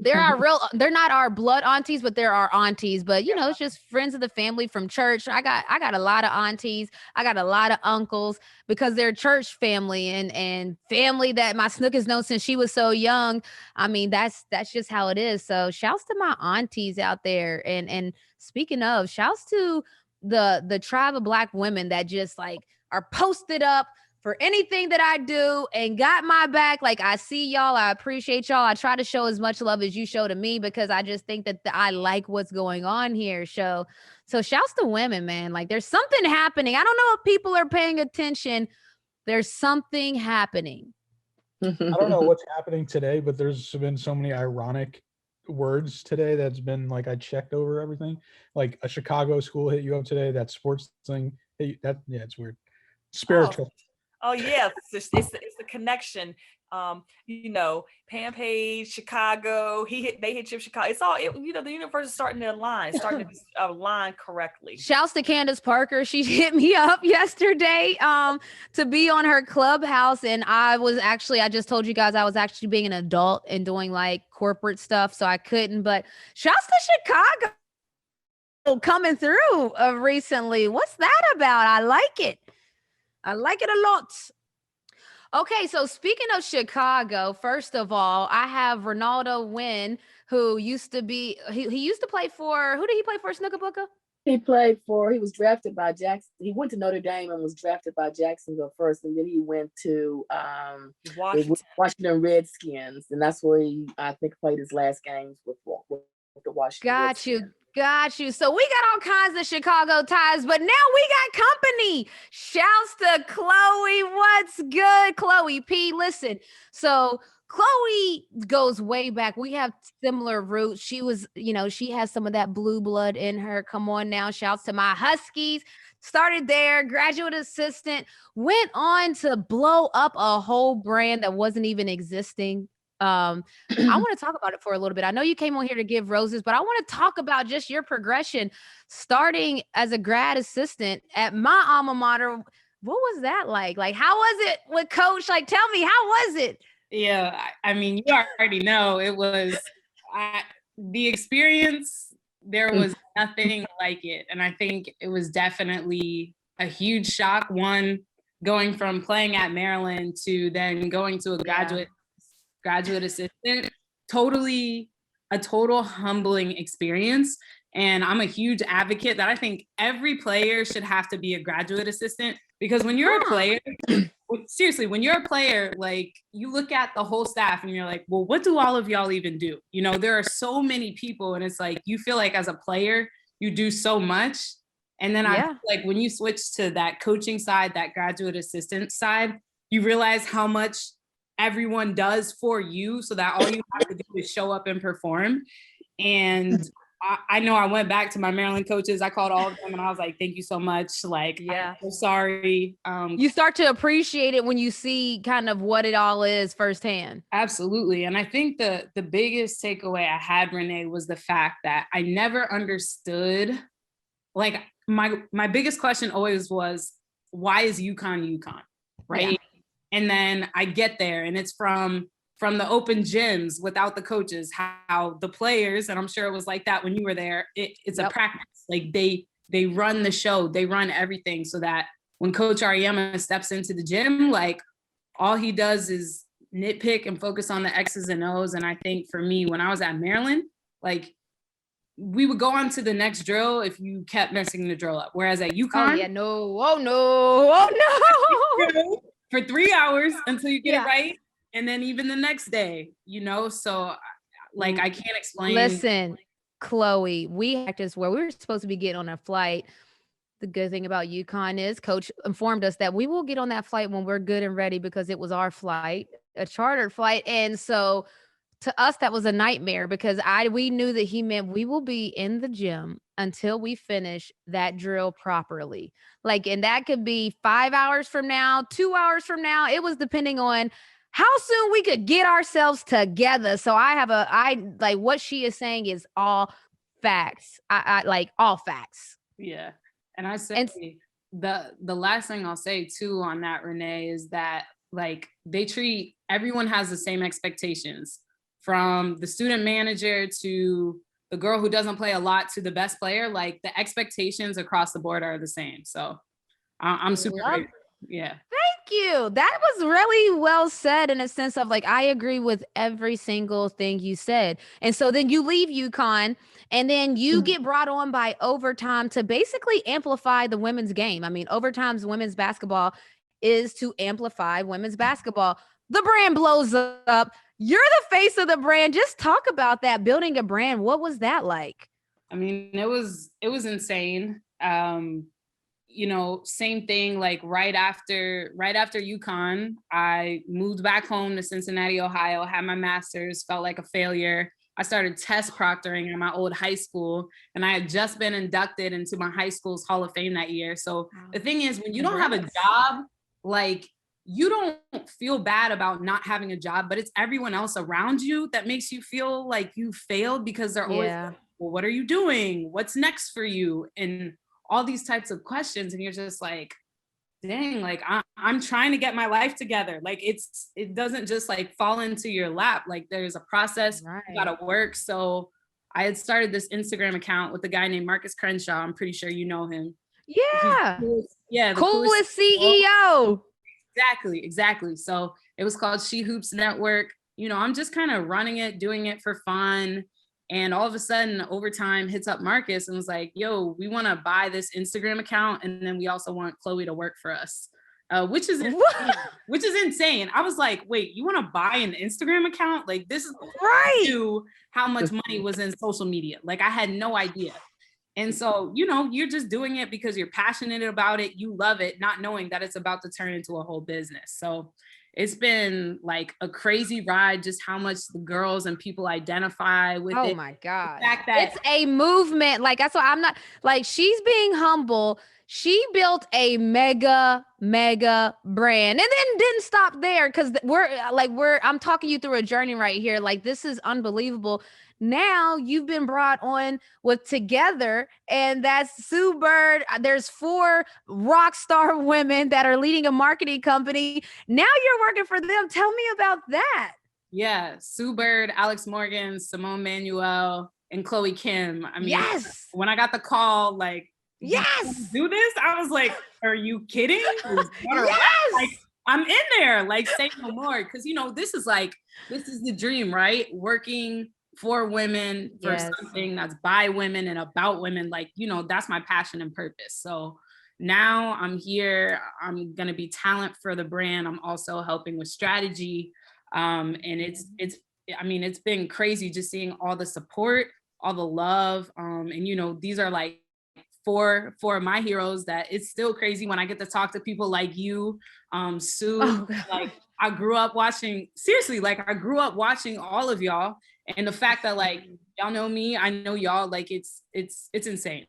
they're not our blood aunties, but they're our aunties. But it's just friends of the family from church. I got a lot of aunties. I got a lot of uncles because they're church family and family that my Snook has known since she was so young. I mean, that's just how it is. So shouts to my aunties out there. And speaking of, shouts to the tribe of Black women that just like are posted up for anything that I do and got my back. Like, I see y'all. I appreciate y'all. I try to show as much love as you show to me because I just think that I like what's going on here. So shouts to women, man. Like, there's something happening. I don't know if people are paying attention. There's something happening. I don't know what's happening today, but there's been so many ironic words today that's been like, I checked over everything. Like a Chicago school hit you up today. That sports thing. It's weird. Spiritual. Oh yeah, it's the connection. Pam Page, Chicago. They hit you Chicago. It's all the universe is starting to align correctly. Shouts to Candace Parker. She hit me up yesterday to be on her Clubhouse, and I just told you guys I was actually being an adult and doing like corporate stuff, so I couldn't. But shouts to Chicago coming through recently. What's that about? I like it. I like it a lot. Okay, so speaking of Chicago, first of all, I have Ronaldo Wynn, who used to be, he used to play for, who did he play for, Snooka Booka? He was drafted by Jackson. He went to Notre Dame and was drafted by Jacksonville first, and then he went to Washington Redskins, and that's where I think, played his last games with the Washington Redskins. Got you. So we got all kinds of Chicago ties, but now we got company. Shouts to Chloe. What's good, Chloe P? Listen, so Chloe goes way back. We have similar roots. She was, she has some of that blue blood in her. Come on now. Shouts to my Huskies. Started there, graduate assistant, went on to blow up a whole brand that wasn't even existing. I want to talk about it for a little bit. I know you came on here to give roses, but I want to talk about just your progression starting as a grad assistant at my alma mater. What was that like? Like, how was it with Coach? Like, tell me, how was it? Yeah, I mean, you already know it was the experience. There was nothing like it. And I think it was definitely a huge shock. One, going from playing at Maryland to then going to a graduate assistant, a total humbling experience. And I'm a huge advocate that I think every player should have to be a graduate assistant, because when you're a player, seriously, when you're a player, like, you look at the whole staff and you're like, well, what do all of y'all even do? There are so many people, and it's like, you feel like as a player, you do so much. And then I feel like when you switch to that coaching side, that graduate assistant side, you realize how much everyone does for you, so that all you have to do is show up and perform. And I know I went back to my Maryland coaches. I called all of them and I was like, thank you so much. Like, I'm so sorry. You start to appreciate it when you see kind of what it all is firsthand. Absolutely. And I think the biggest takeaway I had, Renee, was the fact that I never understood, like, my biggest question always was, why is UConn, right? Yeah. And then I get there and it's from the open gyms without the coaches, how the players, and I'm sure it was like that when you were there, it's a practice. Like, they run the show, they run everything, so that when Coach Ariema steps into the gym, like, all he does is nitpick and focus on the X's and O's. And I think for me, when I was at Maryland, like, we would go on to the next drill if you kept messing the drill up. Whereas at UConn, for 3 hours until you get it right. And then even the next day, so, like, I can't explain. Listen, Chloe, we practiced where we were supposed to be getting on a flight. The good thing about UConn is Coach informed us that we will get on that flight when we're good and ready, because it was our flight, a chartered flight. And so to us, that was a nightmare because we knew that he meant we will be in the gym until we finish that drill properly. Like, and that could be 5 hours from now, 2 hours from now. It was depending on how soon we could get ourselves together. So I like what she is saying is all facts. I like all facts. Yeah. And I say the last thing I'll say too on that, Renee, is that like everyone has the same expectations, from the student manager to the girl who doesn't play a lot to the best player. Like the expectations across the board are the same. So I'm super grateful. Yeah. Thank you. That was really well said, in a sense of like, I agree with every single thing you said. And so then you leave UConn and then you get brought on by Overtime to basically amplify the women's game. I mean, Overtime's women's basketball is to amplify women's basketball. The brand blows up. You're the face of the brand. Just talk about that, building a brand. What was that like? I mean, it was insane. You know, same thing, like right after UConn, I moved back home to Cincinnati, Ohio, had my master's, felt like a failure. I started test proctoring in my old high school, and I had just been inducted into my high school's Hall of Fame that year. So the thing is, when you don't have a job, like, you don't feel bad about not having a job, but it's everyone else around you that makes you feel like you failed, because they're always like, well, what are you doing? What's next for you? And all these types of questions. And you're just like, dang, like I'm trying to get my life together. Like it doesn't just like fall into your lap. Like there's a process, you gotta work. So I had started this Instagram account with a guy named Marcus Crenshaw. I'm pretty sure you know him. Yeah. The coolest CEO. Exactly. So it was called She Hoops Network. You know, I'm just kind of running it, doing it for fun. And all of a sudden, Overtime hits up Marcus and was like, yo, we want to buy this Instagram account. And then we also want Chloe to work for us, which is insane. I was like, wait, you want to buy an Instagram account? Like, this is right. How much money was in social media. Like, I had no idea. And so, you know, you're just doing it because you're passionate about it. You love it, not knowing that it's about to turn into a whole business. So it's been like a crazy ride, just how much the girls and people identify with it. Oh my God. It's a movement. Like, that's why I'm not like, she's being humble. She built a mega brand and then didn't stop there. Cause I'm talking you through a journey right here. Like, this is unbelievable. Now you've been brought on with Together, and that's Sue Bird. There's 4 rock star women that are leading a marketing company. Now you're working for them. Tell me about that. Yeah, Sue Bird, Alex Morgan, Simone Manuel, and Chloe Kim. I mean, when I got the call, like, do this, I was like, are you kidding? Like, I'm in there, like, say no more. Cause you know, this is the dream, right? Working for women, for something that's by women and about women. Like, you know, that's my passion and purpose. So now I'm here, I'm going to be talent for the brand. I'm also helping with strategy. And it's been crazy just seeing all the support, all the love. And, you know, these are like four of my heroes that it's still crazy when I get to talk to people like you, Sue. Like, I grew up watching all of y'all. And the fact that like y'all know me, I know y'all, like it's insane.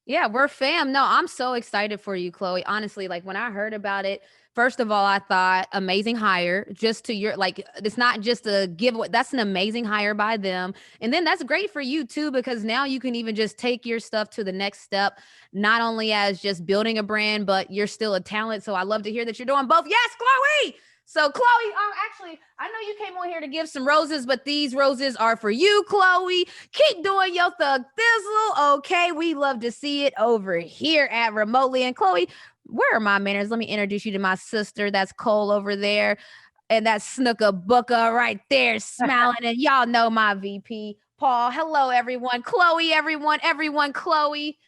Yeah, we're fam. No, I'm so excited for you, Chloe. Honestly, like when I heard about it, first of all, I thought amazing hire. Just to your, like, it's not just a giveaway. That's an amazing hire by them. And then that's great for you too, because now you can even just take your stuff to the next step, not only as just building a brand, but you're still a talent. So I love to hear that you're doing both. Yes, Chloe. So Chloe, actually, I know you came on here to give some roses, but these roses are for you, Chloe. Keep doing your thug thizzle, okay? We love to see it over here at Remotely. And Chloe, where are my manners? Let me introduce you to my sister. That's Cole over there. And that's Snooker Booker right there smiling. And y'all know my VP, Paul. Hello, everyone. Chloe, everyone, Chloe.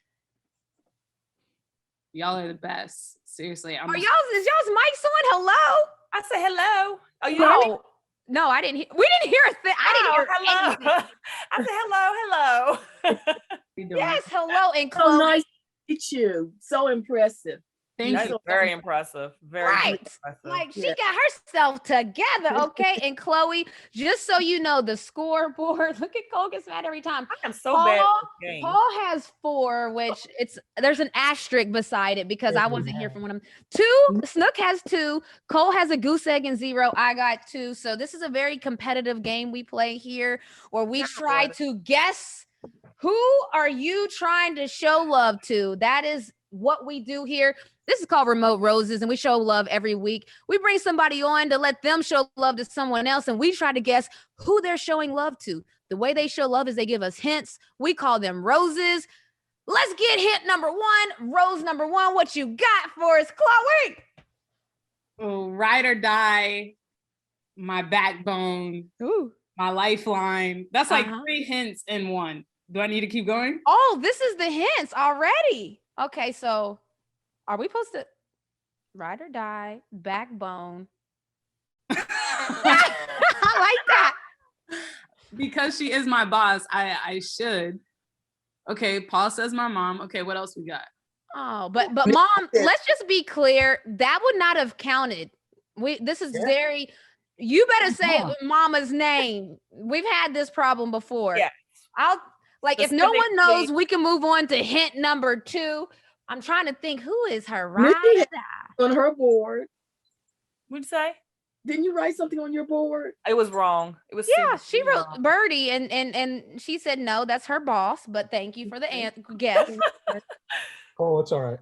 Y'all are the best. Seriously. Is y'all's mics on? Hello? I said hello. Oh, you heard me? No, I didn't hear. We didn't hear a thing. I didn't hear hello. Anything. I said hello. Yes, hello. And Chloe. So nice to meet you. So impressive. That's very impressive. Very impressive. Like she got herself together, okay? And Chloe, just so you know, the scoreboard. Look at Cole gets mad every time. I am so bad at this game. Paul has 4, which there's an asterisk beside it because I wasn't here from when I'm 2. Snook has 2. Cole has a goose egg and 0. I got 2. So this is a very competitive game we play here, where we try to guess who are you trying to show love to. That is what we do here. This is called Remote Roses, and we show love every week. We bring somebody on to let them show love to someone else, and we try to guess who they're showing love to. The way they show love is they give us hints. We call them roses. Let's get hint number 1. Rose number 1. What you got for us, Chloe? Oh, ride or die, my backbone, my lifeline. That's like 3 hints in one. Do I need to keep going? Oh, this is the hints already. Okay, so are we supposed to ride or die, backbone? I like that. Because she is my boss, I should. Okay, Paul says my mom. Okay, what else we got? Oh, but mom, let's just be clear. That would not have counted. This is very, you better say mama's name. We've had this problem before. Yeah. If no one knows, we can move on to hint number 2. I'm trying to think, who is her ride or die? On her board. What'd you say? Didn't you write something on your board? It was wrong. It was she wrote Birdie, and she said no, that's her boss. But thank you for the guess. Oh, it's all right.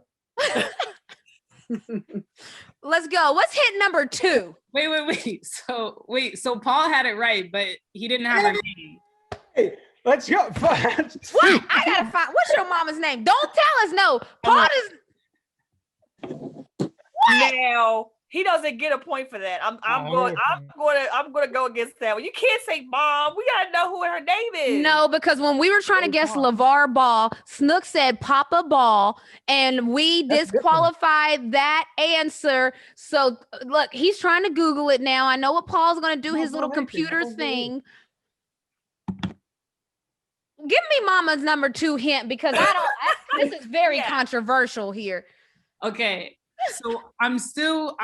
Let's go. What's hit number 2? Wait. So Paul had it right, but he didn't have her name. Hey, let's go. What? I gotta find. What's your mama's name? Don't tell us. No, Paul is. What? Now he doesn't get a point for that. I'm gonna go against that one. You can't say mom. We gotta know who her name is. No, because when we were trying to guess LeVar Ball, Snook said Papa Ball, and we disqualified that answer. So look, he's trying to Google it now. I know what Paul's gonna do, his little computer thing. Give me mama's number 2 hint, because this is very controversial here. Okay. So I'm still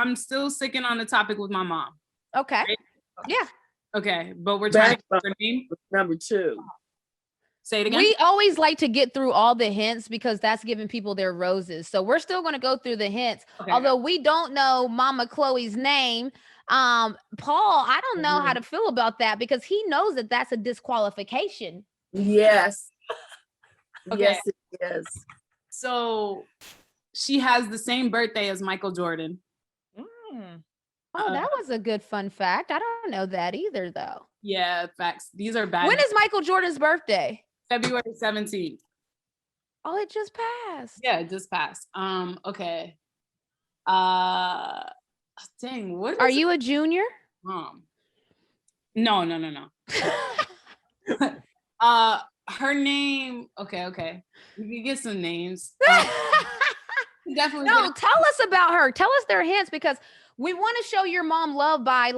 sticking on the topic with my mom. Okay. Right? Yeah. Okay. But we're trying to get her name. Number 2. Say it again. We always like to get through all the hints because that's giving people their roses. So we're still going to go through the hints. Okay. Although we don't know Mama Chloe's name. Paul, I don't know how to feel about that because he knows that that's a disqualification. Yes. Okay. Yes, it is. So she has the same birthday as Michael Jordan. Oh, that was a good fun fact. I don't know that either, though. Yeah, facts. These are bad. When is Michael Jordan's birthday? February 17th. Oh, it just passed. Yeah, it just passed. Okay. Dang, what are you a junior? No. Her name. Okay. We can get some names. Definitely. No, tell us about her. Tell us their hints because we want to show your mom love by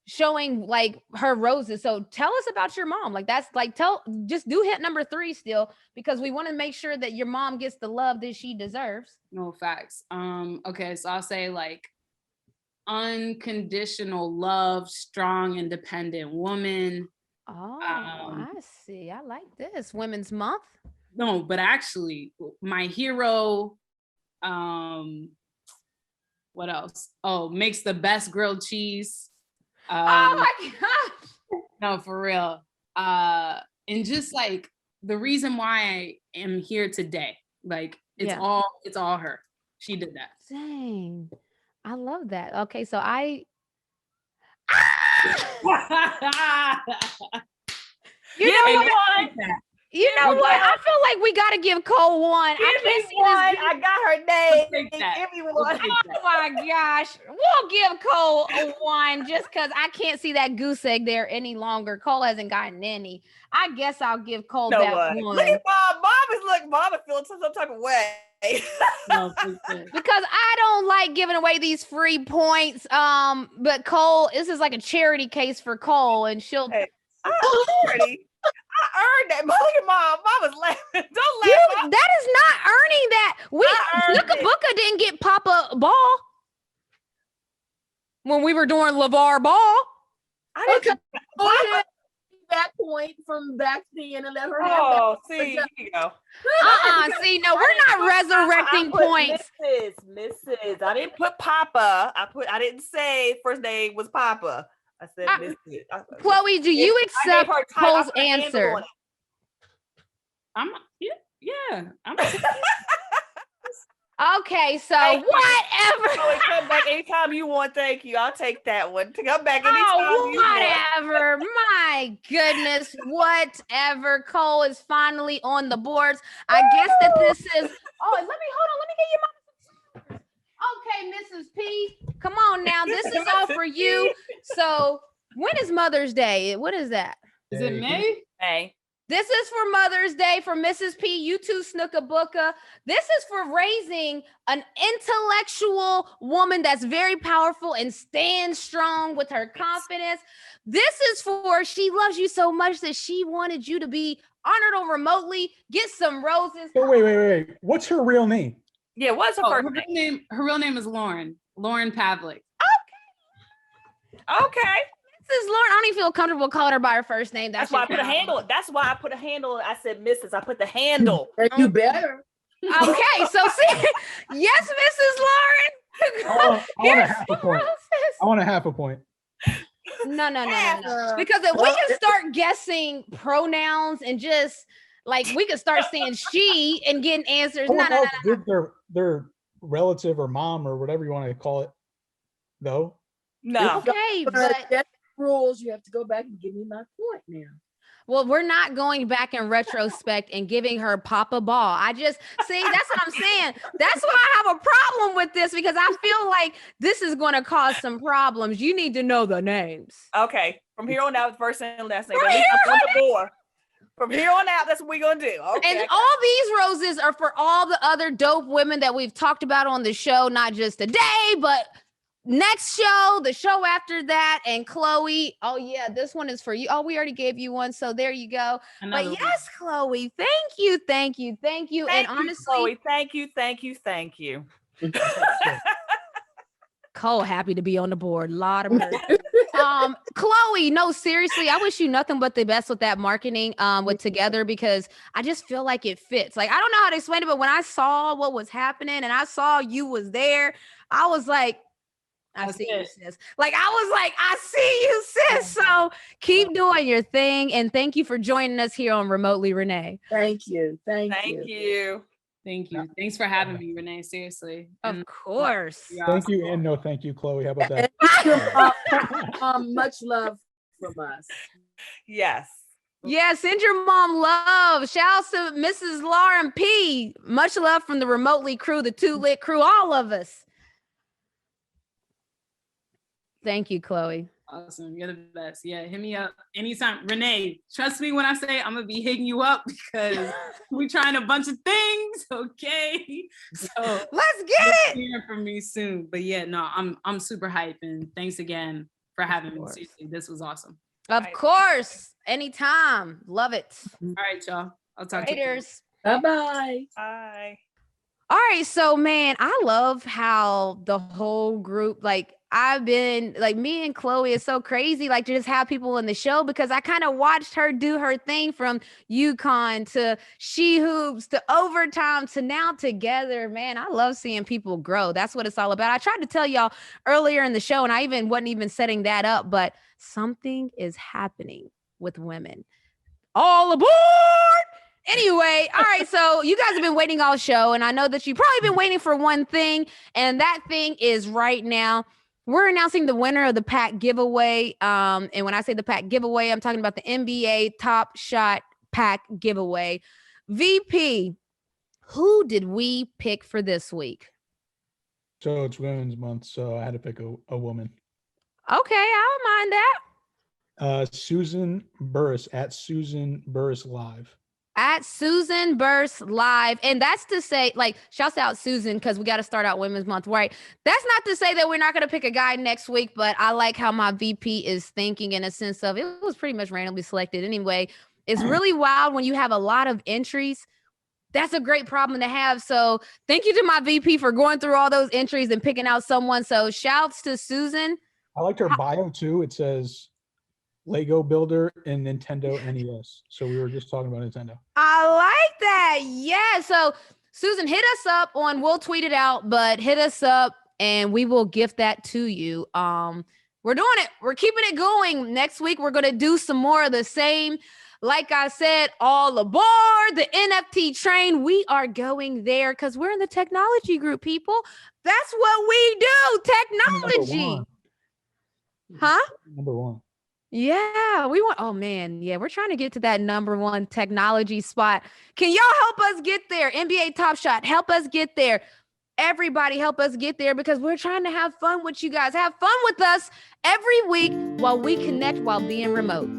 showing her roses. So tell us about your mom. Just do hint number 3 still because we want to make sure that your mom gets the love that she deserves. No, facts. Okay, so I'll say unconditional love, strong, independent woman. Oh, I see. I like this. Women's Month. No, but actually my hero, what else? Oh, makes the best grilled cheese. Oh my gosh. No, for real. And just the reason why I am here today, it's all her. She did that. Dang. I love that. Okay, so You know what? I feel like we got to give Cole 1. I got her name. Give me 1. Oh my gosh. We'll give Cole a 1 just because I can't see that goose egg there any longer. Cole hasn't gotten any. I guess I'll give Cole that 1. Look at Mom is feeling some type of way. No, because I don't like giving away these free points. But Cole, this is like a charity case for Cole, and she'll. Hey, I earned that. Look at Mom. Mom was laughing. Don't laugh. Mom. That is not earning that. Snook didn't get Papa Ball when we were doing LeVar Ball. I didn't. That point from back then and let her have that. See, here you go. See, no, we're not resurrecting points. Mrs. I didn't put Papa. I didn't say first name was Papa. I said Mrs. Chloe, do you accept Cole's answer? I'm okay, so whatever. Chloe, come back anytime you want. Thank you. I'll take that one. Come back anytime you want. Whatever. My goodness, whatever. Cole is finally on the boards. I guess that this is. Let me get you my. Okay, Mrs. P, come on now. This is all for you. So, when is Mother's Day? What is that? Is it May? May. This is for Mother's Day for Mrs. P. You too, Snooka Booka. This is for raising an intellectual woman that's very powerful and stands strong with her confidence. This is for she loves you so much that she wanted you to be honored on Remotely. Get some roses. Oh, wait. What's her real name? Yeah, what's her first name? Her real name is Lauren Pavlik. Okay. Mrs. Lauren, I don't even feel comfortable calling her by her first name. That's why I put a handle. That's why I put a handle. I said Mrs. I put the handle. You better. Okay, so see, yes, Mrs. Lauren. I want a half a point. No. Because if we can start guessing pronouns and just like we could start saying she and getting answers. No. Their relative or mom or whatever you want to call it, though. No. Okay, but that's rules. You have to go back and give me my point now. Well, we're not going back in retrospect and giving her Papa Ball. I just see that's what I'm saying. That's why I have a problem with this because I feel like this is going to cause some problems. You need to know the names. Okay, from here on out, first and last name. From here on out, that's what we're gonna do. Okay. And all these roses are for all the other dope women that we've talked about on the show, not just today, but next show, the show after that, and Chloe. Oh yeah, this one is for you. Oh, we already gave you one, so there you go. But yes, Chloe, thank you. And honestly, Chloe, thank you. Cole happy to be on the board. Lot of mercy. Chloe, no, seriously, I wish you nothing but the best with that marketing with Together because I just feel like it fits. Like I don't know how to explain it, but when I saw what was happening and I saw you was there, I was like, I see you, sis. Like I was like, I see you, sis. So keep doing your thing, and thank you for joining us here on Remotely Renee. Thank you. Thank you. Thanks for having me, Renee. Seriously. Of course. Thank you and no thank you, Chloe. How about that? Much love from us. Yes. Yeah, send your mom love. Shouts to Mrs. Lauren P. Much love from the Remotely crew, the Two Lit crew, all of us. Thank you, Chloe. Awesome. You're the best. Yeah, hit me up anytime. Renee, trust me when I say I'm going to be hitting you up because we're trying a bunch of things, okay? So let's get it. Hearing from me soon. But yeah, no, I'm super hyped and thanks again for having me. Seriously, this was awesome. Of course. Anytime. Love it. All right, y'all. I'll talk to you. Bye-bye. Bye. All right. So, man, I love how the whole group, like, I've been like me and Chloe is so crazy, like to just have people in the show because I kind of watched her do her thing from UConn to She Hoops to Overtime to now Together. Man, I love seeing people grow. That's what it's all about. I tried to tell y'all earlier in the show, and I wasn't even setting that up, but something is happening with women. All aboard! Anyway, all right, so you guys have been waiting all show, and I know that you've probably been waiting for one thing, and that thing is right now. We're announcing the winner of the pack giveaway. And when I say the pack giveaway, I'm talking about the NBA Top Shot pack giveaway. VP, who did we pick for this week? So it's Women's Month, so I had to pick a woman. Okay, I don't mind that. Susan Burris at Susan Burris Live. At Susan Burst Live. And that's to say, like, shouts out Susan, because we got to start out Women's Month, right? That's not to say that we're not going to pick a guy next week, but I like how my VP is thinking in a sense of it was pretty much randomly selected anyway. It's really wild when you have a lot of entries. That's a great problem to have. So thank you to my VP for going through all those entries and picking out someone. So shouts to Susan. I liked her bio too. It says Lego Builder and Nintendo NES. So we were just talking about Nintendo. I like that. Yeah. So Susan, hit us up on, we'll tweet it out, but hit us up and we will gift that to you. We're doing it. We're keeping it going. Next week, we're going to do some more of the same. Like I said, all aboard the NFT train. We are going there because we're in the technology group, people. That's what we do. Technology. Number one. Yeah, we want, oh man, yeah, we're trying to get to that number one technology spot. Can y'all help us get there? NBA Top Shot, help us get there. Everybody help us get there because we're trying to have fun with you guys. Have fun with us every week while we connect while being remote.